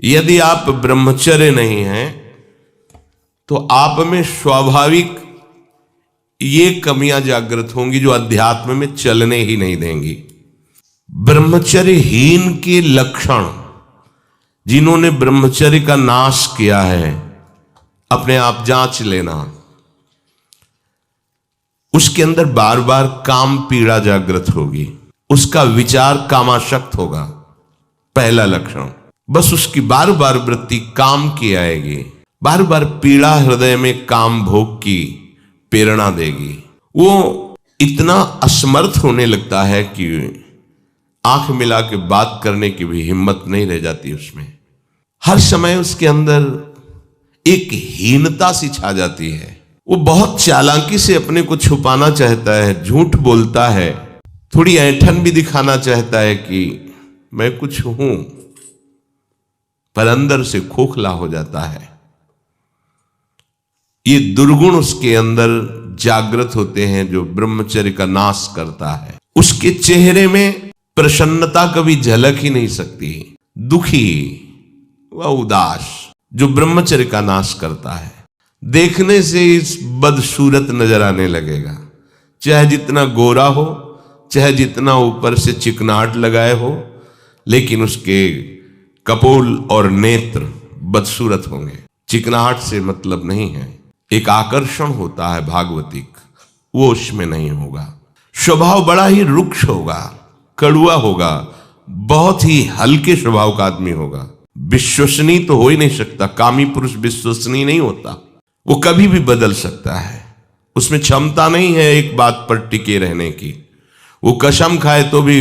यदि आप ब्रह्मचर्य नहीं हैं तो आप में स्वाभाविक ये कमियां जागृत होंगी जो अध्यात्म में चलने ही नहीं देंगी। ब्रह्मचर्यहीन के लक्षण, जिन्होंने ब्रह्मचर्य का नाश किया है, अपने आप जांच लेना। उसके अंदर बार बार काम पीड़ा जागृत होगी, उसका विचार कामाशक्त होगा, पहला लक्षण। बस उसकी बार बार वृत्ति काम की आएगी, बार बार पीड़ा हृदय में काम भोग की प्रेरणा देगी। वो इतना असमर्थ होने लगता है कि आंख मिला के बात करने की भी हिम्मत नहीं रह जाती उसमें। हर समय उसके अंदर एक हीनता सी छा जाती है। वो बहुत चालाकी से अपने को छुपाना चाहता है, झूठ बोलता है, थोड़ी ऐंठन भी दिखाना चाहता है कि मैं कुछ हूं, पर अंदर से खोखला हो जाता है। ये दुर्गुण उसके अंदर जागृत होते हैं जो ब्रह्मचर्य का नाश करता है। उसके चेहरे में प्रसन्नता कभी झलक ही नहीं सकती, दुखी व उदास, जो ब्रह्मचर्य का नाश करता है। देखने से इस बदसूरत नजर आने लगेगा, चाहे जितना गोरा हो, चाहे जितना ऊपर से चिकनाहट लगाए हो, लेकिन उसके कपोल और नेत्र बदसूरत होंगे। चिकनाहट से मतलब नहीं है, एक आकर्षण होता है भागवतिक, वो उसमें नहीं होगा। स्वभाव बड़ा ही रुक्ष होगा, कड़ुआ होगा, बहुत ही हल्के स्वभाव का आदमी होगा। विश्वसनीय तो हो ही नहीं सकता, कामी पुरुष विश्वसनीय नहीं होता, वो कभी भी बदल सकता है। उसमें क्षमता नहीं है एक बात पर टिके रहने की। वो कसम खाए तो भी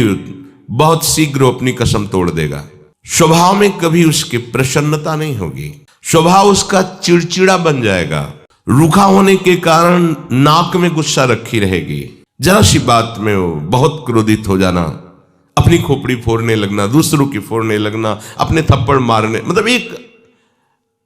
बहुत शीघ्र अपनी कसम तोड़ देगा। स्वभाव में कभी उसकी प्रसन्नता नहीं होगी, स्वभाव उसका चिड़चिड़ा बन जाएगा। रूखा होने के कारण नाक में गुस्सा रखी रहेगी, जरा सी बात में वो बहुत क्रोधित हो जाना, अपनी खोपड़ी फोड़ने लगना, दूसरों की फोड़ने लगना, अपने थप्पड़ मारने, मतलब एक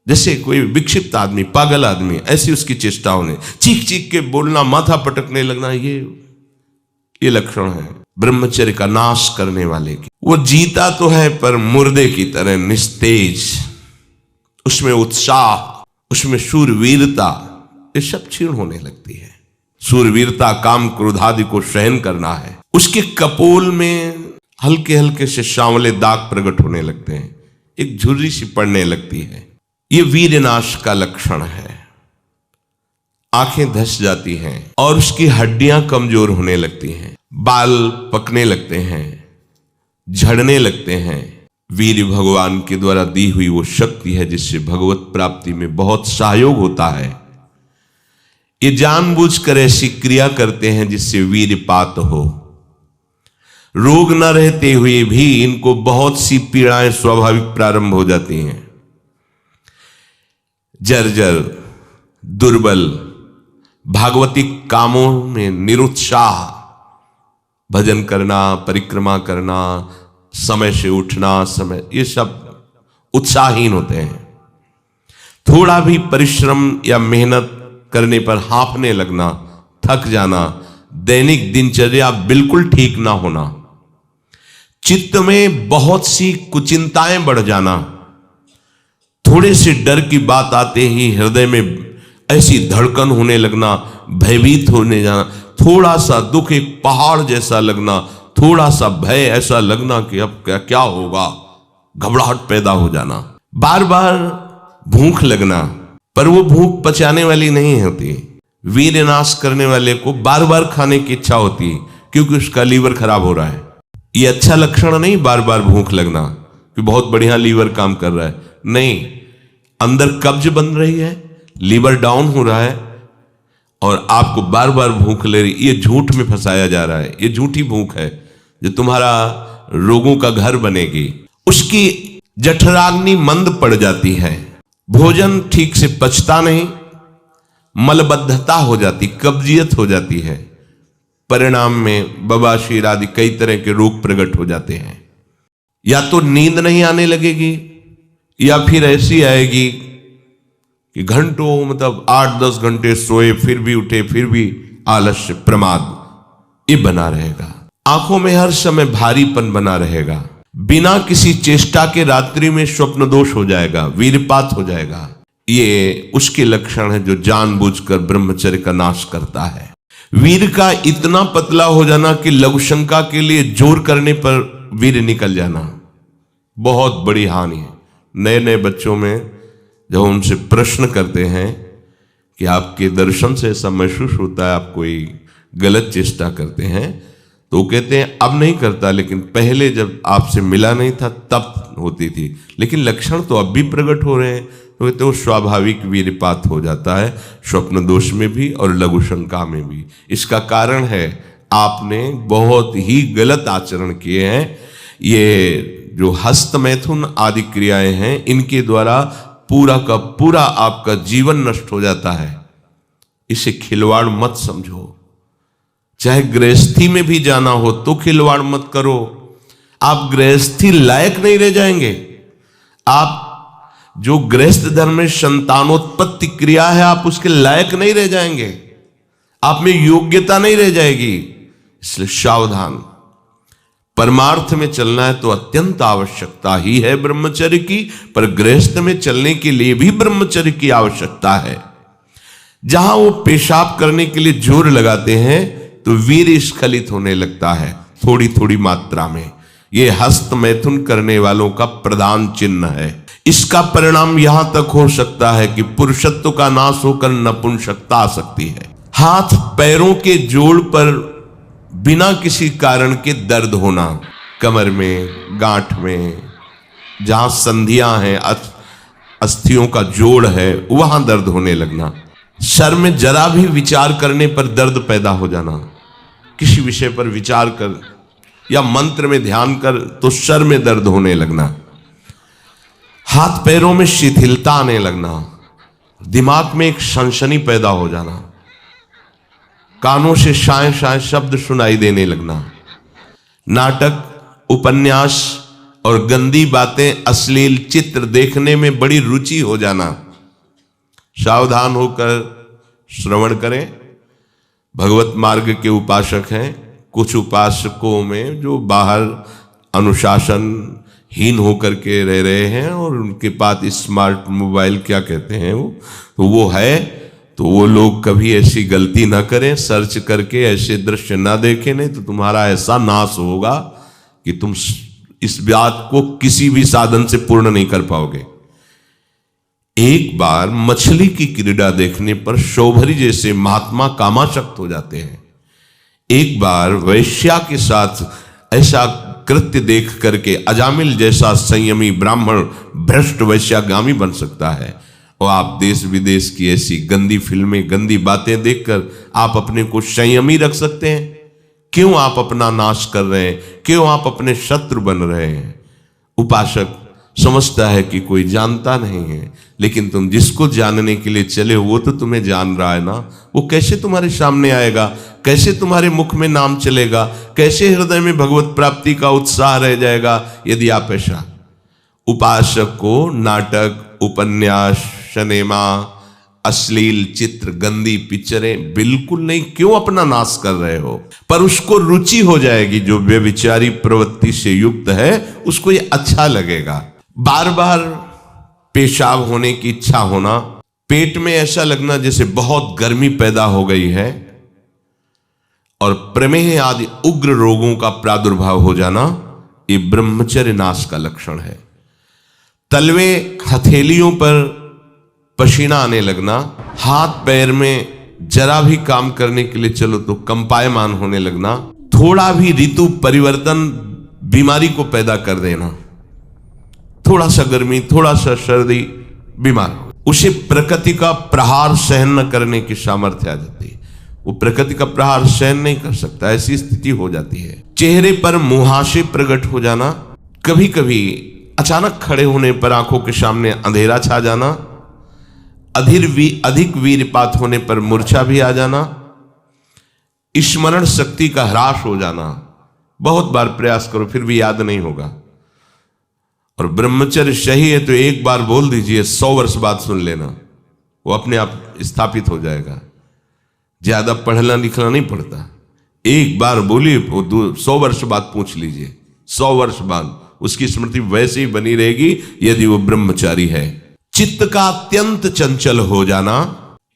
जैसे कोई विक्षिप्त आदमी, पागल आदमी, ऐसी उसकी चेष्टा होने, चीख चीख के बोलना, माथा पटकने लगना, ये लक्षण है ब्रह्मचर्य का नाश करने वाले की। वो जीता तो है पर मुर्दे की तरह निस्तेज, उसमें उत्साह, उसमें शूरवीरता, ये सब क्षीण होने लगती है। शूरवीरता काम क्रोध आदि को सहन करना है। उसके कपोल में हल्के हल्के से सांवले दाग प्रकट होने लगते हैं, एक झुर्री सी पड़ने लगती है। ये वीरनाश का लक्षण है। आंखें धस जाती हैं और उसकी हड्डियां कमजोर होने लगती हैं, बाल पकने लगते हैं, झड़ने लगते हैं। वीर भगवान के द्वारा दी हुई वो शक्ति है जिससे भगवत प्राप्ति में बहुत सहयोग होता है। ये जानबूझकर ऐसी क्रिया करते हैं जिससे वीरपात हो। रोग न रहते हुए भी इनको बहुत सी पीड़ाएं स्वाभाविक प्रारंभ हो जाती हैं। जर्जर, दुर्बल, भागवतिक कामों में निरुत्साह, भजन करना, परिक्रमा करना, समय से उठना, समय, ये सब उत्साहहीन होते हैं। थोड़ा भी परिश्रम या मेहनत करने पर हांफने लगना, थक जाना, दैनिक दिनचर्या बिल्कुल ठीक ना होना, चित्त में बहुत सी कुचिंताएं बढ़ जाना, थोड़े से डर की बात आते ही हृदय में ऐसी धड़कन होने लगना, भयभीत होने जाना, थोड़ा सा दुख एक पहाड़ जैसा लगना, थोड़ा सा भय ऐसा लगना कि अब क्या होगा, घबराहट पैदा हो जाना, बार बार भूख लगना, पर वो भूख पचाने वाली नहीं होती। वीरनाश करने वाले को बार बार खाने की इच्छा होती है क्योंकि उसका लीवर खराब हो रहा है। ये अच्छा लक्षण नहीं बार बार भूख लगना कि बहुत बढ़िया लीवर काम कर रहा है, नहीं, अंदर कब्ज बन रही है, लीवर डाउन हो रहा है और आपको बार बार भूख ले रही। ये झूठ में फंसाया जा रहा है, ये झूठी भूख है जो तुम्हारा रोगों का घर बनेगी। उसकी जठराग्नि मंद पड़ जाती है, भोजन ठीक से पचता नहीं, मलबद्धता हो जाती, कब्जियत हो जाती है। परिणाम में बवासीर आदि कई तरह के रोग प्रकट हो जाते हैं। या तो नींद नहीं आने लगेगी या फिर ऐसी आएगी कि घंटों, मतलब 8-10 घंटे सोए फिर भी उठे, फिर भी आलस्य, प्रमाद, ये बना रहेगा। आंखों में हर समय भारीपन बना रहेगा। बिना किसी चेष्टा के रात्रि में स्वप्न दोष हो जाएगा, वीरपात हो जाएगा। ये उसके लक्षण है जो जानबूझकर ब्रह्मचर्य का नाश करता है। वीर का इतना पतला हो जाना कि लघुशंका के लिए जोर करने पर वीर निकल जाना बहुत बड़ी हानि है। नए नए बच्चों में जब उनसे प्रश्न करते हैं कि आपके दर्शन से ऐसा महसूस होता है आप कोई गलत चेष्टा करते हैं, तो वो कहते हैं अब नहीं करता, लेकिन पहले जब आपसे मिला नहीं था तब होती थी, लेकिन लक्षण तो अब भी प्रकट हो रहे हैं। तो कहते हैं वो स्वाभाविक वीरपात हो जाता है, स्वप्न दोष में भी और लघु शंका में भी। इसका कारण है आपने बहुत ही गलत आचरण किए हैं। ये जो हस्त मैथुन आदि क्रियाएं हैं, इनके द्वारा पूरा का पूरा आपका जीवन नष्ट हो जाता है। इसे खिलवाड़ मत समझो। चाहे गृहस्थी में भी जाना हो तो खिलवाड़ मत करो। आप गृहस्थी लायक नहीं रह जाएंगे। आप जो गृहस्थ धर्म में संतानोत्पत्ति क्रिया है, आप उसके लायक नहीं रह जाएंगे। आप में योग्यता नहीं रह जाएगी। इसलिए सावधान। परमार्थ में चलना है तो अत्यंत आवश्यकता ही है ब्रह्मचर्य की, पर गृहस्थ में चलने के लिए भी ब्रह्मचर्य की आवश्यकता है। जहां वो पेशाब करने के लिए जोर लगाते हैं तो वीर स्खलित होने लगता है थोड़ी थोड़ी मात्रा में। ये हस्त मैथुन करने वालों का प्रधान चिन्ह है। इसका परिणाम यहां तक हो सकता है कि पुरुषत्व का नाश होकर नपुंसकता आ सकती है। हाथ पैरों के जोड़ पर बिना किसी कारण के दर्द होना, कमर में, गांठ में, जहां संधियां हैं, अस्थियों का जोड़ है, वहां दर्द होने लगना। सर में जरा भी विचार करने पर दर्द पैदा हो जाना। किसी विषय पर विचार कर या मंत्र में ध्यान कर तो सर में दर्द होने लगना। हाथ पैरों में शिथिलता आने लगना। दिमाग में एक सनसनी पैदा हो जाना। कानों से शाय शाय शब्द सुनाई देने लगना। नाटक, उपन्यास और गंदी बातें, अश्लील चित्र देखने में बड़ी रुचि हो जाना। सावधान होकर श्रवण करें। भगवत मार्ग के उपासक हैं। कुछ उपासकों में जो बाहर अनुशासन हीन होकर के रह रहे हैं और उनके पास स्मार्ट मोबाइल क्या कहते हैं वो है, तो वो लोग कभी ऐसी गलती ना करें। सर्च करके ऐसे दृश्य ना देखें, नहीं तो तुम्हारा ऐसा नाश होगा कि तुम इस बात को किसी भी साधन से पूर्ण नहीं कर पाओगे। एक बार मछली की क्रीड़ा देखने पर शौभरी जैसे महात्मा कामाशक्त हो जाते हैं। एक बार वैश्या के साथ ऐसा कृत्य देख करके अजामिल जैसा संयमी ब्राह्मण भ्रष्ट वैश्यागामी बन सकता है। और आप देश विदेश की ऐसी गंदी फिल्में, गंदी बातें देखकर आप अपने को संयमी रख सकते हैं? क्यों आप अपना नाश कर रहे हैं? क्यों आप अपने शत्रु बन रहे हैं? उपासक समझता है कि कोई जानता नहीं है, लेकिन तुम जिसको जानने के लिए चले वो तो तुम्हें जान रहा है ना। वो कैसे तुम्हारे सामने आएगा? कैसे तुम्हारे मुख में नाम चलेगा? कैसे हृदय में भगवत प्राप्ति का उत्साह रह जाएगा यदि आप ऐसा? उपासक को नाटक, उपन्यास, सिनेमा, अश्लील चित्र, गंदी पिक्चरें बिल्कुल नहीं। क्यों अपना नाश कर रहे हो? पर उसको रुचि हो जाएगी। जो व्यभिचारी प्रवृत्ति से युक्त है उसको ये अच्छा लगेगा। बार बार पेशाब होने की इच्छा होना, पेट में ऐसा लगना जैसे बहुत गर्मी पैदा हो गई है, और प्रमेह आदि उग्र रोगों का प्रादुर्भाव हो जाना, ये ब्रह्मचर्य नाश का लक्षण है। तलवे हथेलियों पर पसीना आने लगना, हाथ पैर में जरा भी काम करने के लिए चलो तो कंपायमान होने लगना, थोड़ा भी ऋतु परिवर्तन बीमारी को पैदा कर देना, थोड़ा सा गर्मी, थोड़ा सा सर्दी, बीमार हो। उसे प्रकृति का प्रहार सहन न करने की सामर्थ्य आ जाती है। वो प्रकृति का प्रहार सहन नहीं कर सकता, ऐसी स्थिति हो जाती है। चेहरे पर मुहासे प्रकट हो जाना, कभी कभी अचानक खड़े होने पर आंखों के सामने अंधेरा छा जाना, अधिक वीरपात होने पर मूर्छा भी आ जाना, स्मरण शक्ति का ह्रास हो जाना। बहुत बार प्रयास करो फिर भी याद नहीं होगा। और ब्रह्मचर्य सही है तो एक बार बोल दीजिए, 100 वर्ष बाद सुन लेना, वो अपने आप स्थापित हो जाएगा। ज्यादा पढ़ना लिखना नहीं पड़ता। एक बार बोलिए, वो 100 वर्ष बाद पूछ लीजिए, 100 वर्ष बाद उसकी स्मृति वैसे ही बनी रहेगी यदि वो ब्रह्मचारी है। चित्त का अत्यंत चंचल हो जाना,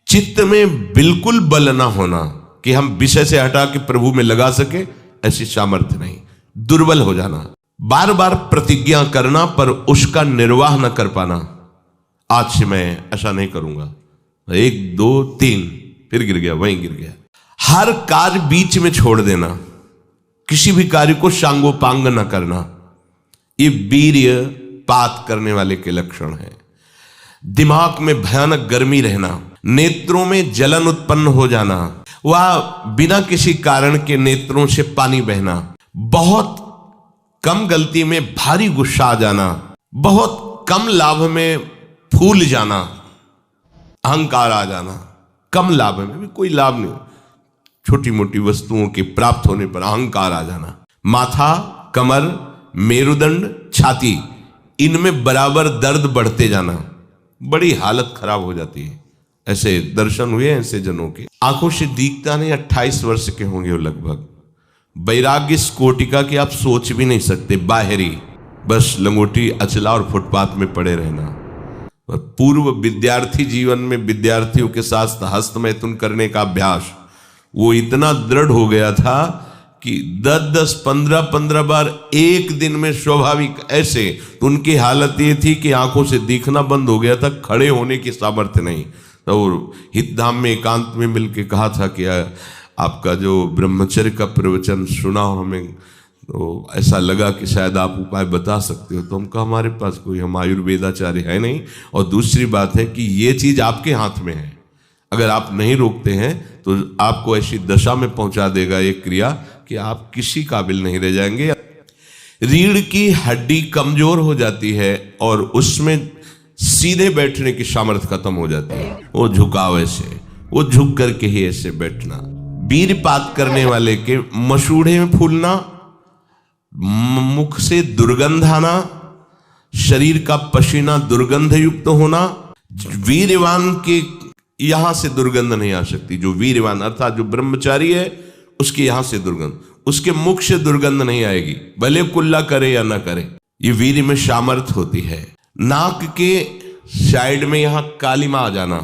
चित्त में बिल्कुल बल ना होना कि हम विषय से हटा के प्रभु में लगा सके, ऐसी सामर्थ्य नहीं। दुर्बल हो जाना, बार बार प्रतिज्ञा करना पर उसका निर्वाह न कर पाना। आज से मैं ऐसा नहीं करूंगा, 1 2 3 फिर गिर गया, वहीं गिर गया। हर कार्य बीच में छोड़ देना, किसी भी कार्य को सांगोपांग न करना, ये वीर्य पात करने वाले के लक्षण है। दिमाग में भयानक गर्मी रहना, नेत्रों में जलन उत्पन्न हो जाना, वह बिना किसी कारण के नेत्रों से पानी बहना, बहुत कम गलती में भारी गुस्सा आ जाना, बहुत कम लाभ में फूल जाना, अहंकार आ जाना, कम लाभ में भी कोई लाभ नहीं, छोटी मोटी वस्तुओं के प्राप्त होने पर अहंकार आ जाना। माथा, कमर, मेरुदंड, छाती, इनमें बराबर दर्द बढ़ते जाना, बड़ी हालत खराब हो जाती है। ऐसे दर्शन हुए ऐसे जनों के, आंखों से दिखता नहीं, 28 वर्ष के होंगे वो लगभग। वैराग्य इस कोटि का कि आप सोच भी नहीं सकते, बाहरी बस लंगोटी अचला और फुटपाथ में पड़े रहना। पूर्व विद्यार्थी जीवन में विद्यार्थियों के साथ हस्त मैथुन करने का अभ्यास वो इतना दृढ़ हो गया था कि 10-10, 15-15 बार एक दिन में स्वाभाविक ऐसे, तो उनकी हालत ये थी कि आंखों से दिखना बंद हो गया था, खड़े होने की सामर्थ्य नहीं। तो हितधाम में एकांत में मिलके कहा था कि आपका जो ब्रह्मचर्य का प्रवचन सुना और हमें तो ऐसा लगा कि शायद आप उपाय बता सकते हो। तो हम कहा हमारे पास कोई, हम आयुर्वेदाचार्य है नहीं, और दूसरी बात है कि ये चीज आपके हाथ में है, अगर आप नहीं रोकते हैं तो आपको ऐसी दशा में पहुंचा देगा ये क्रिया कि आप किसी काबिल नहीं रह जाएंगे। रीढ़ की हड्डी कमजोर हो जाती है और उसमें सीधे बैठने की सामर्थ्य खत्म हो जाती है। वो झुकाव ऐसे, वो झुक करके ही ऐसे बैठना। वीरपात करने वाले के मसूड़े में फूलना, मुख से दुर्गंध आना, शरीर का पसीना दुर्गंध युक्त होना। वीरवान के यहां से दुर्गंध नहीं आ सकती। जो वीरवान अर्थात जो ब्रह्मचारी है उसके यहां से दुर्गंध, उसके मुख से दुर्गंध नहीं आएगी, भले कुल्ला करे या ना करे। ये वीर में सामर्थ होती है। नाक के साइड में यहां कालिमा आ जाना,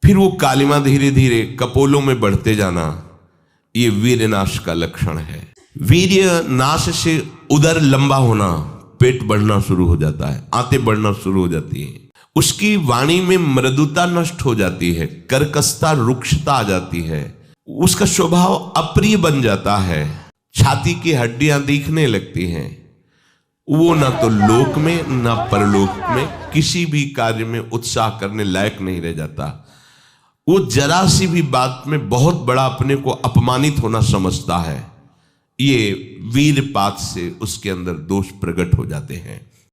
फिर वो कालिमा धीरे धीरे कपोलों में बढ़ते जाना, ये वीर नाश का लक्षण है। वीर्य नाश से उदर लंबा होना, पेट बढ़ना शुरू हो जाता है, आंतें बढ़ना शुरू हो जाती है। उसकी वाणी में मृदुता नष्ट हो जाती है, कर्कशता, रुक्षता आ जाती है, उसका स्वभाव अप्रिय बन जाता है। छाती की हड्डियां दिखने लगती हैं। वो ना तो लोक में ना परलोक में किसी भी कार्य में उत्साह करने लायक नहीं रह जाता। वो जरा सी भी बात में बहुत बड़ा अपने को अपमानित होना समझता है। ये वीरपात से उसके अंदर दोष प्रकट हो जाते हैं।